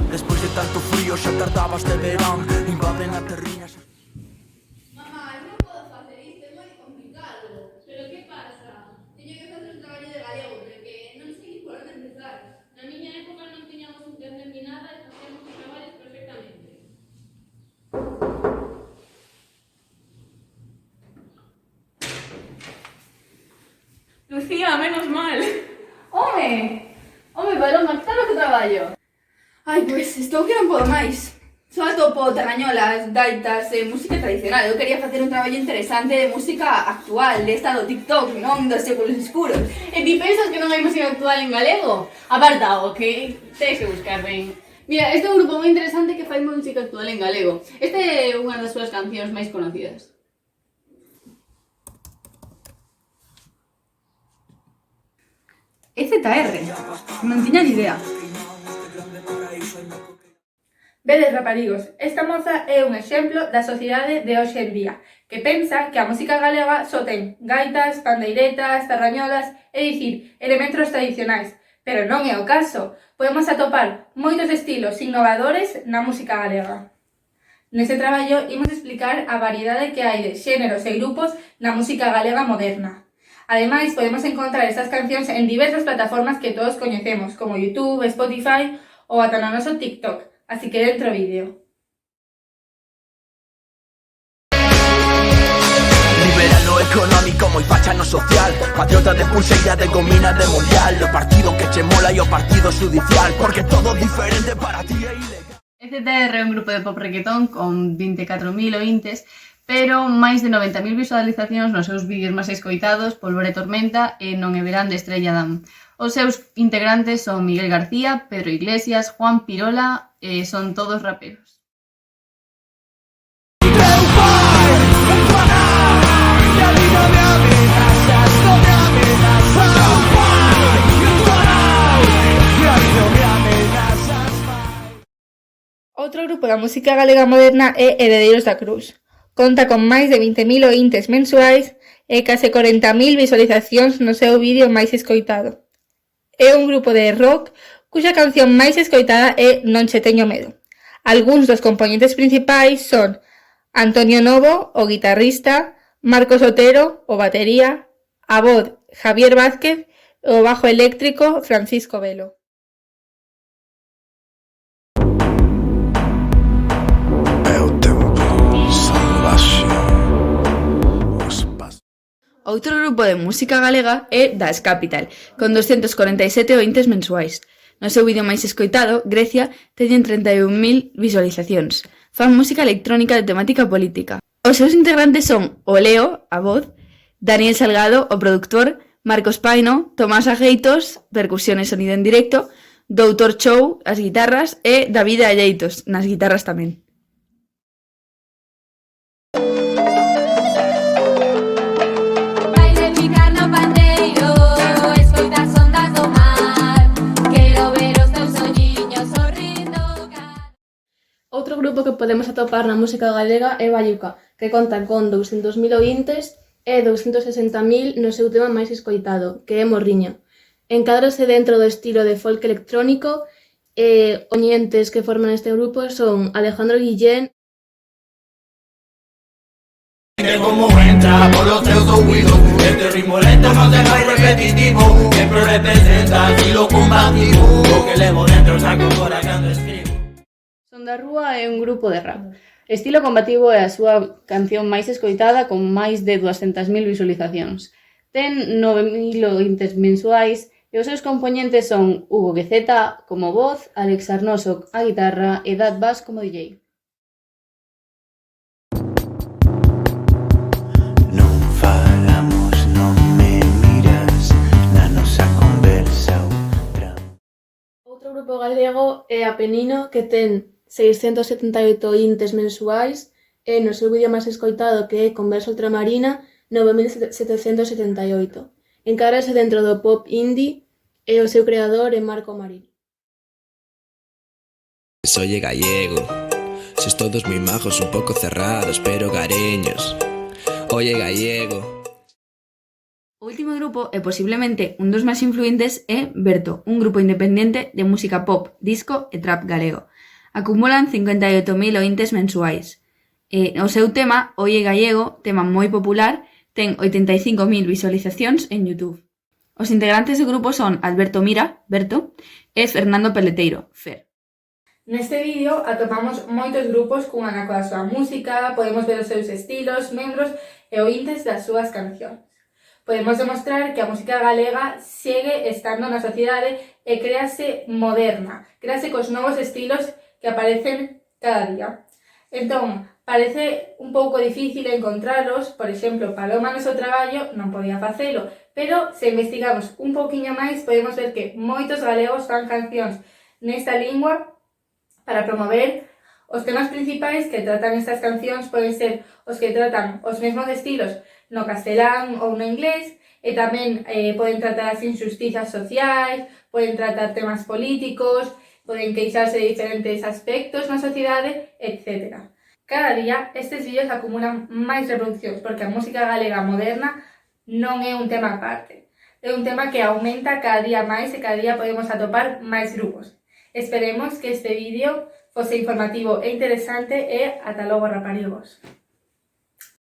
Despois de tanto frío xa tardabas de verán. Invaden a terriña. Mamá, non podo facer isto, é moi complicado. Pero que pasa? Teño que facer un traballo de galego, pero que non sei por onde empezar. Na miña época non tiñamos internet ni nada e facíamos os traballos perfectamente. Lucía, menos mal. Home, Paloma, que tal o que traballo? Ai, pois, estou que non podo máis. Só atopo terrañolas, gaitas e música tradicional. Eu quería facer un traballo interesante de música actual, desta do TikTok, non dos séculos escuros. E ti pensas que non hai música actual en galego? Apartado, que tens que buscar ben. Mira, este é un grupo moi interesante que fai música actual en galego. Esta é unha das súas cancións máis conocidas. EZR, non tiña ni idea. Vedes, raparigos, esta moza é un exemplo da sociedade de hoxe en día, que pensa que a música galega só ten gaitas, pandeiretas, tarrañolas, é dicir, elementos tradicionais. Pero non é o caso. Podemos atopar moitos estilos innovadores na música galega. Neste traballo imos explicar a variedade que hai de xéneros e grupos na música galega moderna. Ademais, podemos encontrar estas cancións en diversas plataformas que todos coñecemos, como YouTube, Spotify ou ata no noso TikTok. Así que dentro vídeo. Liberal no económico, moi facha no social. Patriota de pulseira, de gomina, de mundial. O partido que che mola e o partido judicial. Porque todo diferente para ti é ilegal. EZR é un grupo de pop reggaetón con 24.000 ointes, pero máis de 90.000 visualizacións nos seus vídeos máis escoitados, Polvora e Tormenta e Non é verán de Estrella Damm. Os seus integrantes son Miguel García, Pedro Iglesias, Juan Pirola e son todos raperos. Outro grupo da música galega moderna é Heredeiros da Cruz. Conta con máis de 20.000 ointes mensuais e case 40.000 visualizacións no seu vídeo máis escoitado. É un grupo de rock cuxa canción máis escoitada é Non che teño medo. Algúns dos componentes principais son Antonio Novo, o guitarrista, Marcos Otero, o batería, a voz Javier Vázquez e o bajo eléctrico Francisco Velo. Outro grupo de música galega é Das Capital, con 247 ointes mensuais. No seu vídeo máis escoitado, Grecia, teñen 31.000 visualizacións. Fan música electrónica de temática política. Os seus integrantes son o Leo, a voz, Daniel Salgado, o produtor, Marcos Paino, Tomás Ageitos, percusión e sonido en directo, Doutor Chou, as guitarras e David Alleitos, nas guitarras tamén. Outro grupo que podemos atopar na música galega é Bayuca, que conta con 200.000 ointes e 260.000 no seu tema máis escoitado, que é Morriña. Encádrase dentro do estilo de folk electrónico e oñentes que forman este grupo son Alejandro Guillén, Como entra por los teus oídos. Este ritmo lento no te fai repetitivo. Sempre representa estilo combativo. O que levo dentro saco fora cando escribo. Son da Rúa é un grupo de rap. Estilo combativo é a súa canción máis escoitada con máis de 200.000 visualizacións. Ten 9.000 ointes mensuais e os seus componentes son Hugo Guezeta como voz, Alex Arnoso a guitarra e Dad Bass como DJ. Outro grupo galego é Apenino, que ten 678 ointes mensuais e no seu vídeo máis escoitado, que é Conversa Ultramarina, 9.778. Encárase dentro do pop indie e o seu creador é Marco Marín. Soy gallego, sois todos moi majos, un pouco cerrados, pero gareños. Oye gallego. O último grupo, e posiblemente un dos máis influentes, é Berto, un grupo independente de música pop, disco e trap galego. Acumulan 58.000 ointes mensuais. O seu tema, Oye Gallego, tema moi popular, ten 85.000 visualizacións en YouTube. Os integrantes do grupo son Alberto Mira, Berto, e Fernando Peleteiro, Fer. Neste vídeo atopamos moitos grupos cunha na coa súa música, podemos ver os seus estilos, membros e ointes das súas cancións. Podemos demostrar que a música galega segue estando na sociedade e créase moderna, créase cos novos estilos que aparecen cada día. Entón, parece un pouco difícil encontralos, por exemplo, Paloma no seu traballo non podía facelo, pero se investigamos un pouquiño máis podemos ver que moitos galegos fan cancións nesta lingua para promover os temas principais que tratan estas cancións poden ser os que tratan os mesmos estilos no castelán ou no inglés e tamén poden tratar as injusticias sociais, poden tratar temas políticos, poden queixarse de diferentes aspectos na sociedade, etc. Cada día estes vídeos acumulan máis reproduccións porque a música galega moderna non é un tema aparte. É un tema que aumenta cada día máis e cada día podemos atopar máis grupos. Esperemos que este vídeo fose informativo e interesante e ata logo, raparigos.